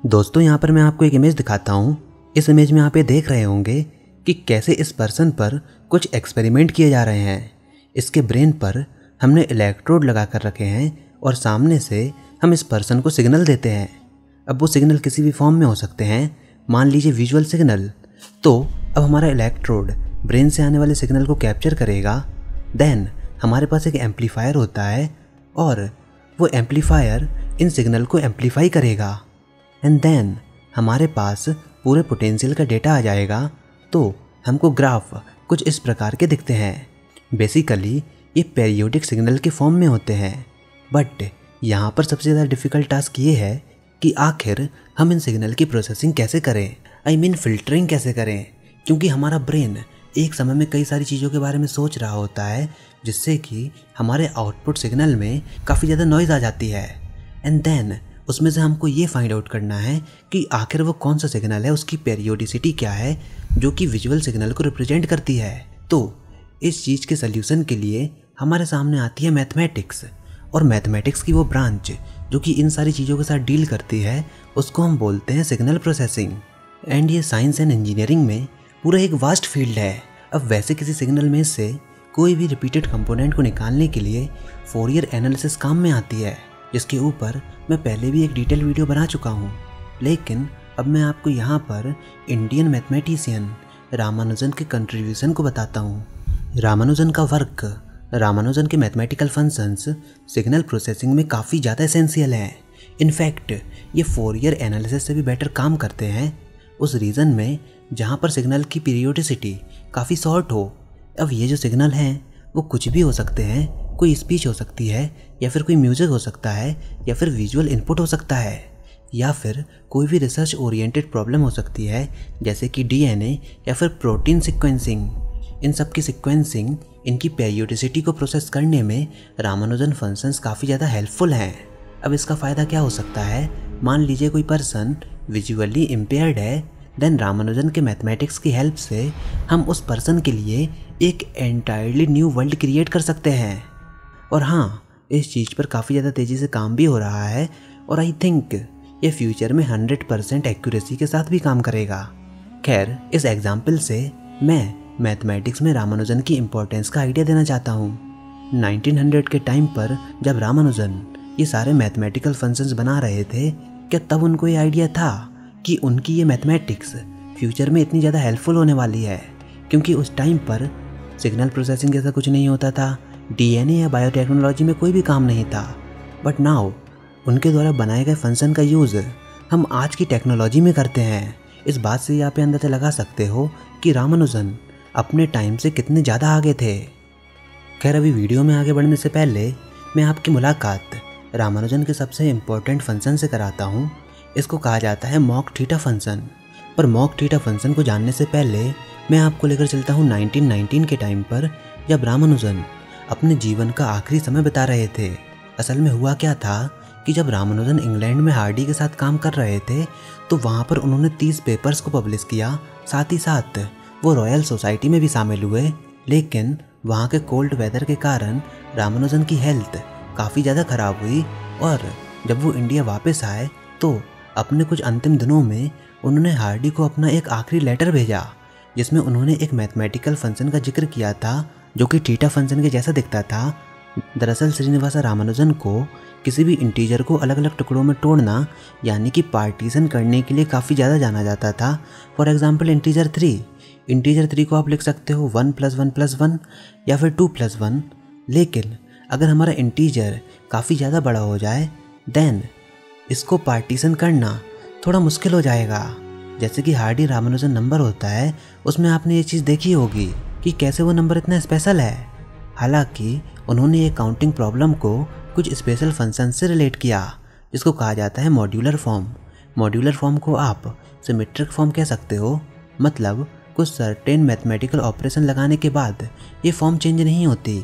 दोस्तों यहाँ पर मैं आपको एक इमेज दिखाता हूँ। इस इमेज में आप ये देख रहे होंगे कि कैसे इस पर्सन पर कुछ एक्सपेरिमेंट किए जा रहे हैं। इसके ब्रेन पर हमने इलेक्ट्रोड लगा कर रखे हैं और सामने से हम इस पर्सन को सिग्नल देते हैं। अब वो सिग्नल किसी भी फॉर्म में हो सकते हैं, मान लीजिए विजुअल सिग्नल। तो अब हमारा इलेक्ट्रोड ब्रेन से आने वाले सिग्नल को कैप्चर करेगा। देन हमारे पास एक एम्पलीफायर होता है और वो एम्पलीफायर इन सिग्नल को एम्पलीफाई करेगा एंड देन हमारे पास पूरे पोटेंशियल का डेटा आ जाएगा। तो हमको ग्राफ कुछ इस प्रकार के दिखते हैं। बेसिकली ये पीरियोडिक सिग्नल के फॉर्म में होते हैं। बट यहाँ पर सबसे ज़्यादा डिफ़िकल्ट टास्क ये है कि आखिर हम इन सिग्नल की प्रोसेसिंग कैसे करें, आई मीन फ़िल्टरिंग कैसे करें, क्योंकि हमारा ब्रेन एक समय में कई सारी चीज़ों के बारे में सोच रहा होता है, जिससे कि हमारे आउटपुट सिग्नल में काफ़ी ज़्यादा नॉइज़ आ जाती है। एंड देन उसमें से हमको ये फाइंड आउट करना है कि आखिर वो कौन सा सिग्नल है, उसकी पेरियोडिसिटी क्या है जो कि विजुअल सिग्नल को रिप्रेजेंट करती है। तो इस चीज़ के सल्यूशन के लिए हमारे सामने आती है मैथमेटिक्स, और मैथमेटिक्स की वो ब्रांच जो कि इन सारी चीज़ों के साथ डील करती है उसको हम बोलते हैं सिग्नल प्रोसेसिंग। एंड ये साइंस एंड इंजीनियरिंग में पूरा एक वास्ट फील्ड है। अब वैसे किसी सिग्नल में से कोई भी रिपीटेड कंपोनेंट को निकालने के लिए फोरियर एनालिसिस काम में आती है, जिसके ऊपर मैं पहले भी एक डिटेल वीडियो बना चुका हूँ। लेकिन अब मैं आपको यहाँ पर इंडियन मैथमेटिशियन रामानुजन के कंट्रीब्यूशन को बताता हूँ। रामानुजन का वर्क, रामानुजन के मैथमेटिकल फंक्शंस सिग्नल प्रोसेसिंग में काफ़ी ज़्यादा एसेंशियल हैं। इनफैक्ट ये फोरियर एनालिसिस से भी बेटर काम करते हैं उस रीजन में जहाँ पर सिग्नल की पीरियोडिसिटी काफ़ी शॉर्ट हो। अब ये जो सिग्नल हैं वो कुछ भी हो सकते हैं, कोई स्पीच हो सकती है, या फिर कोई म्यूज़िक हो सकता है, या फिर विजुअल इनपुट हो सकता है, या फिर कोई भी रिसर्च ओरिएंटेड प्रॉब्लम हो सकती है, जैसे कि डीएनए या फिर प्रोटीन सीक्वेंसिंग। इन सब की सीक्वेंसिंग, इनकी पेरियोडिसिटी को प्रोसेस करने में रामानुजन फंक्शंस काफ़ी ज़्यादा हेल्पफुल हैं। अब इसका फ़ायदा क्या हो सकता है, मान लीजिए कोई पर्सन विजुअली इम्पेयर्ड है, देन रामानुजन के मैथमेटिक्स की हेल्प से हम उस पर्सन के लिए एक एंटायरली न्यू वर्ल्ड क्रिएट कर सकते हैं। और हाँ, इस चीज़ पर काफ़ी ज़्यादा तेज़ी से काम भी हो रहा है और आई थिंक ये फ्यूचर में 100% एक्यूरेसी के साथ भी काम करेगा। खैर, इस एग्जाम्पल से मैं मैथमेटिक्स में रामानुजन की इम्पोर्टेंस का आइडिया देना चाहता हूँ। 1900 के टाइम पर जब रामानुजन ये सारे मैथमेटिकल फंक्शंस बना रहे थे, क्या तब उनको ये आइडिया था कि उनकी ये मैथमेटिक्स फ्यूचर में इतनी ज़्यादा हेल्पफुल होने वाली है? क्योंकि उस टाइम पर सिग्नल प्रोसेसिंग जैसा कुछ नहीं होता था, डीएनए या बायोटेक्नोलॉजी में कोई भी काम नहीं था। बट नाउ उनके द्वारा बनाए गए फंक्शन का यूज़ हम आज की टेक्नोलॉजी में करते हैं। इस बात से आप अंदाज़ा लगा सकते हो कि रामानुजन अपने टाइम से कितने ज़्यादा आगे थे। खैर, अभी वीडियो में आगे बढ़ने से पहले मैं आपकी मुलाकात रामानुजन के सबसे इम्पोर्टेंट फंक्शन से कराता हूँ। इसको कहा जाता है मॉक थीटा फंक्शन। पर मॉक थीटा फंक्शन को जानने से पहले मैं आपको लेकर चलता हूँ 1919 के टाइम पर, जब रामानुजन अपने जीवन का आखिरी समय बिता रहे थे। असल में हुआ क्या था कि जब रामानुजन इंग्लैंड में हार्डी के साथ काम कर रहे थे, तो वहाँ पर उन्होंने 30 पेपर्स को पब्लिश किया। साथ ही साथ वो रॉयल सोसाइटी में भी शामिल हुए। लेकिन वहाँ के कोल्ड वेदर के कारण रामानुजन की हेल्थ काफ़ी ज़्यादा ख़राब हुई, और जब वो इंडिया वापस आए तो अपने कुछ अंतिम दिनों में उन्होंने हार्डी को अपना एक आखिरी लेटर भेजा, जिसमें उन्होंने एक मैथमेटिकल फंक्शन का जिक्र किया था जो कि थीटा फंक्शन के जैसा दिखता था। दरअसल श्रीनिवास रामानुजन को किसी भी इंटीजर को अलग अलग टुकड़ों में तोड़ना, यानी कि पार्टीशन करने के लिए काफ़ी ज़्यादा जाना जाता था। फॉर एग्जांपल इंटीजर 3 को आप लिख सकते हो 1 + 1 + 1 या फिर 2 + 1। लेकिन अगर हमारा इंटीजर काफ़ी ज़्यादा बड़ा हो जाए, देन इसको पार्टीशन करना थोड़ा मुश्किल हो जाएगा। जैसे कि हार्डी रामानुजन नंबर होता है, उसमें आपने ये चीज़ देखी होगी कि कैसे वो नंबर इतना स्पेशल है। हालांकि उन्होंने ये काउंटिंग प्रॉब्लम को कुछ स्पेशल फंक्शन से रिलेट किया, जिसको कहा जाता है मॉड्यूलर फॉर्म। मॉड्यूलर फॉर्म को आप सिमेट्रिक फॉर्म कह सकते हो। मतलब कुछ सर्टेन मैथमेटिकल ऑपरेशन लगाने के बाद ये फॉर्म चेंज नहीं होती,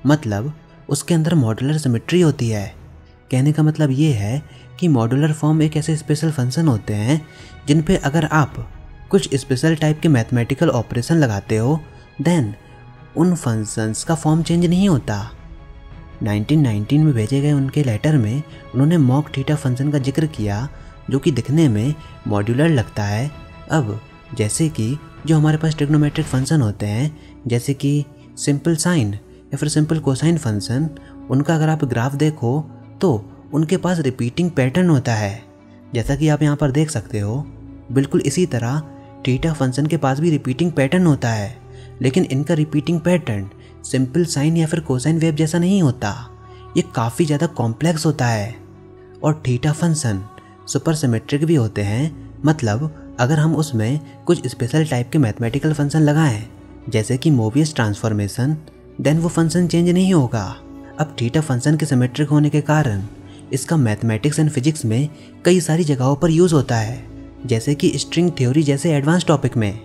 मतलब उसके अंदर मॉड्यूलर सिमेट्री होती है। कहने का मतलब ये है कि मॉड्यूलर फॉर्म एक ऐसे स्पेशल फंक्शन होते हैं जिन पे अगर आप कुछ स्पेशल टाइप के मैथमेटिकल ऑपरेशन लगाते हो, देन उन फंक्शंस का फॉर्म चेंज नहीं होता। 1919 में भेजे गए उनके लेटर में उन्होंने मॉक थीटा फंक्शन का जिक्र किया, जो कि दिखने में मॉड्यूलर लगता है। अब जैसे कि जो हमारे पास ट्रिग्नोमेट्रिक फंक्शन होते हैं, जैसे कि सिंपल साइन या फिर सिंपल कोसाइन फंक्शन, उनका अगर आप ग्राफ देखो तो उनके पास रिपीटिंग पैटर्न होता है, जैसा कि आप यहाँ पर देख सकते हो। बिल्कुल इसी तरह थीटा फंक्शन के पास भी रिपीटिंग पैटर्न होता है, लेकिन इनका रिपीटिंग पैटर्न सिंपल साइन या फिर कोसाइन वेव जैसा नहीं होता, ये काफ़ी ज़्यादा कॉम्प्लेक्स होता है। और थीटा फंक्शन सुपर सिमेट्रिक भी होते हैं, मतलब अगर हम उसमें कुछ स्पेशल टाइप के मैथमेटिकल फंक्शन लगाएं, जैसे कि मोबियस ट्रांसफॉर्मेशन, देन वो फंक्शन चेंज नहीं होगा। अब थीटा फंक्शन के सिमेट्रिक होने के कारण इसका मैथमेटिक्स एंड फिजिक्स में कई सारी जगहों पर यूज़ होता है, जैसे कि स्ट्रिंग थ्योरी जैसे एडवांस टॉपिक में।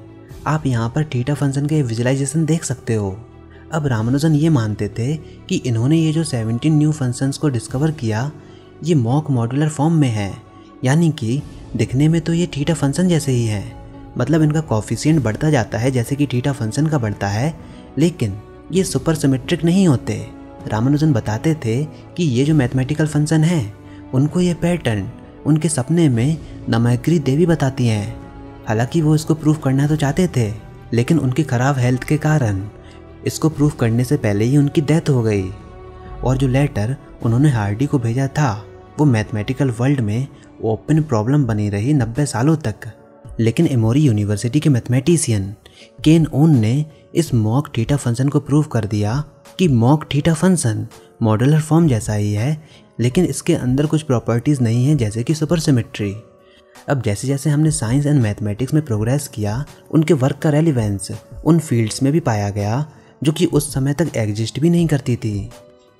आप यहाँ पर थीटा फंक्शन के विजुलाइजेशन देख सकते हो। अब रामानुजन ये मानते थे कि इन्होंने ये जो 17 न्यू फंक्शंस को डिस्कवर किया, ये मॉक मॉड्यूलर फॉर्म में है, यानी कि दिखने में तो ये थीटा फंक्शन जैसे ही हैं, मतलब इनका कॉफिशिएंट बढ़ता जाता है जैसे कि थीटा फंक्शन का बढ़ता है, लेकिन ये सुपर सिमेट्रिक नहीं होते। रामानुजन बताते थे कि ये जो मैथमेटिकल फंक्शन हैं, उनको ये पैटर्न उनके सपने में नमयग्री देवी बताती हैं। हालांकि वो इसको प्रूव करना तो चाहते थे, लेकिन उनकी ख़राब हेल्थ के कारण इसको प्रूव करने से पहले ही उनकी डेथ हो गई। और जो लेटर उन्होंने हार्डी को भेजा था, वो मैथमेटिकल वर्ल्ड में ओपन प्रॉब्लम बनी रही 90 सालों तक। लेकिन एमोरी यूनिवर्सिटी के मैथमेटिशियन केन ओन ने इस मॉक थीटा फंक्शन को प्रूव कर दिया कि mock theta function modular form जैसा ही है, लेकिन इसके अंदर कुछ प्रॉपर्टीज़ नहीं हैं, जैसे कि सुपर सिमेट्री। अब जैसे जैसे हमने साइंस एंड मैथमेटिक्स में प्रोग्रेस किया, उनके वर्क का रेलिवेंस उन फील्ड्स में भी पाया गया जो कि उस समय तक एग्जिस्ट भी नहीं करती थी।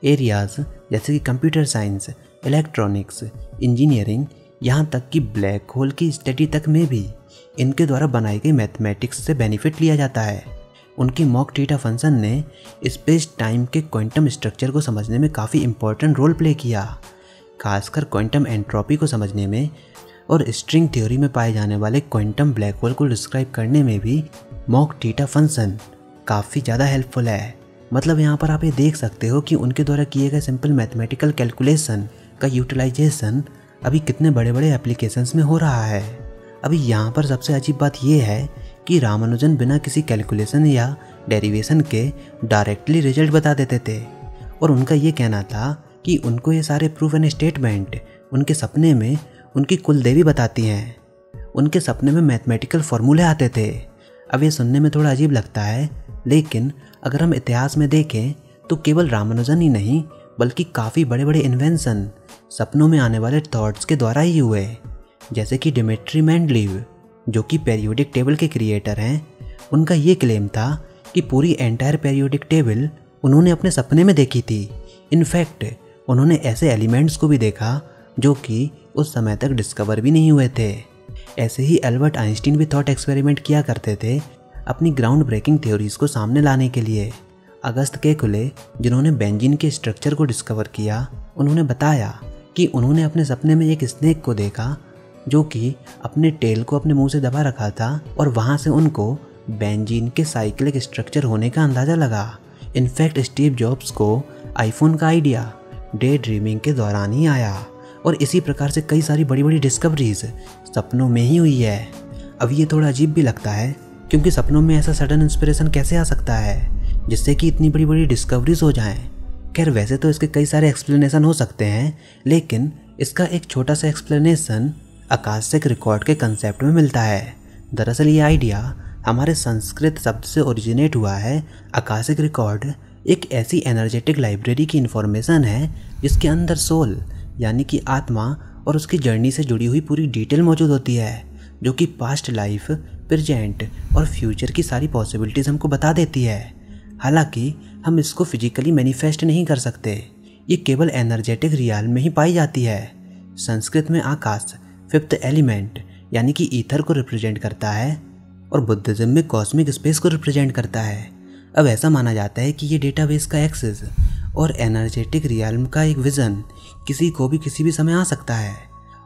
एरियाज जैसे कि कंप्यूटर साइंस, इलेक्ट्रॉनिक्स, इंजीनियरिंग, यहाँ तक कि ब्लैक होल की स्टडी तक में भी इनके द्वारा बनाई गई मैथमेटिक्स से बेनिफिट लिया जाता है। उनकी मॉक थीटा फंक्शन ने स्पेस टाइम के क्वांटम स्ट्रक्चर को समझने में काफ़ी इम्पोर्टेंट रोल प्ले किया, खासकर क्वांटम एंट्रोपी को समझने में, और स्ट्रिंग थ्योरी में पाए जाने वाले क्वांटम ब्लैक होल को डिस्क्राइब करने में भी मॉक थीटा फंक्शन काफ़ी ज़्यादा हेल्पफुल है। मतलब यहाँ पर आप ये देख सकते हो कि उनके द्वारा किए गए सिंपल मैथमेटिकल कैलकुलेशन का यूटिलाइजेशन अभी कितने बड़े बड़े एप्लीकेशंस में हो रहा है। अभी यहाँ पर सबसे अजीब बात यह है कि रामानुजन बिना किसी कैलकुलेशन या डेरिवेशन के डायरेक्टली रिजल्ट बता देते थे, और उनका ये कहना था कि उनको ये सारे प्रूफ एंड स्टेटमेंट उनके सपने में उनकी कुल देवी बताती हैं। उनके सपने में मैथमेटिकल फॉर्मूले आते थे। अब ये सुनने में थोड़ा अजीब लगता है, लेकिन अगर हम इतिहास में देखें तो केवल रामानुजन ही नहीं, बल्कि काफ़ी बड़े बड़े इन्वेंशन सपनों में आने वाले थॉट्स के द्वारा ही हुए। जैसे कि डिमिट्री मेंडलीव, जो कि पीरियोडिक टेबल के क्रिएटर हैं, उनका ये क्लेम था कि पूरी एंटायर पीरियोडिक टेबल उन्होंने अपने सपने में देखी थी। इनफैक्ट उन्होंने ऐसे एलिमेंट्स को भी देखा जो कि उस समय तक डिस्कवर भी नहीं हुए थे। ऐसे ही एल्बर्ट आइंस्टीन भी थॉट एक्सपेरिमेंट किया करते थे अपनी ग्राउंड ब्रेकिंग थ्योरीज को सामने लाने के लिए। अगस्त केकुले, जिन्होंने बेंजीन के स्ट्रक्चर को डिस्कवर किया, उन्होंने बताया कि उन्होंने अपने सपने में एक स्नेक को देखा जो कि अपने टेल को अपने मुंह से दबा रखा था, और वहाँ से उनको बेंजीन के साइक्लिक स्ट्रक्चर होने का अंदाज़ा लगा। इनफैक्ट स्टीव जॉब्स को आईफोन का आइडिया डे ड्रीमिंग के दौरान ही आया, और इसी प्रकार से कई सारी बड़ी बड़ी डिस्कवरीज सपनों में ही हुई है। अब ये थोड़ा अजीब भी लगता है, क्योंकि सपनों में ऐसा सडन इंस्पिरेशन कैसे आ सकता है जिससे कि इतनी बड़ी बड़ी डिस्कवरीज हो जाएं। खैर वैसे तो इसके कई सारे एक्सप्लेनेशन हो सकते हैं, लेकिन इसका एक छोटा सा एक्सप्लेनेशन आकाशिक रिकॉर्ड के कंसेप्ट में मिलता है। दरअसल ये आइडिया हमारे संस्कृत शब्द से ओरिजिनेट हुआ है। आकाशिक रिकॉर्ड एक ऐसी एनर्जेटिक लाइब्रेरी की इन्फॉर्मेशन है जिसके अंदर सोल यानी कि आत्मा और उसकी जर्नी से जुड़ी हुई पूरी डिटेल मौजूद होती है, जो कि पास्ट लाइफ, प्रेजेंट और फ्यूचर की सारी पॉसिबिलिटीज़ हमको बता देती है। हालांकि हम इसको फिजिकली मैनिफेस्ट नहीं कर सकते, ये केवल एनर्जेटिक रियाल में ही पाई जाती है। संस्कृत में आकाश फिफ्थ एलिमेंट यानी कि ईथर को रिप्रेजेंट करता है, और बुद्धिज्म में कॉस्मिक स्पेस को रिप्रेजेंट करता है। अब ऐसा माना जाता है कि ये डेटाबेस का एक्सेस और एनर्जेटिक रियल्म का एक विज़न किसी को भी किसी भी समय आ सकता है,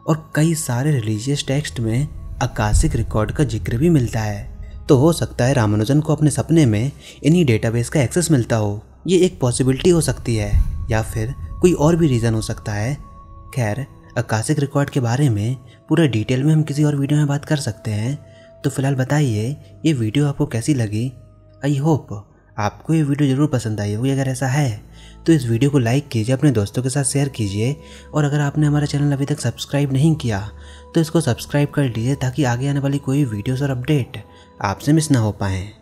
और कई सारे रिलीजियस टेक्स्ट में आकाशिक रिकॉर्ड का जिक्र भी मिलता है। तो हो सकता है रामानुजन को अपने सपने में इन्हीं डेटाबेस का एक्सेस मिलता हो। ये एक पॉसिबिलिटी हो सकती है, या फिर कोई और भी रीज़न हो सकता है। खैर आकाशिक रिकॉर्ड के बारे में पूरे डिटेल में हम किसी और वीडियो में बात कर सकते हैं। तो फिलहाल बताइए ये वीडियो आपको कैसी लगी। आई होप आपको ये वीडियो ज़रूर पसंद आई होगी। अगर ऐसा है तो इस वीडियो को लाइक कीजिए, अपने दोस्तों के साथ शेयर कीजिए, और अगर आपने हमारा चैनल अभी तक सब्सक्राइब नहीं किया तो इसको सब्सक्राइब कर लीजिए ताकि आगे आने वाली कोई वीडियोस और अपडेट आपसे मिस ना हो पाएँ।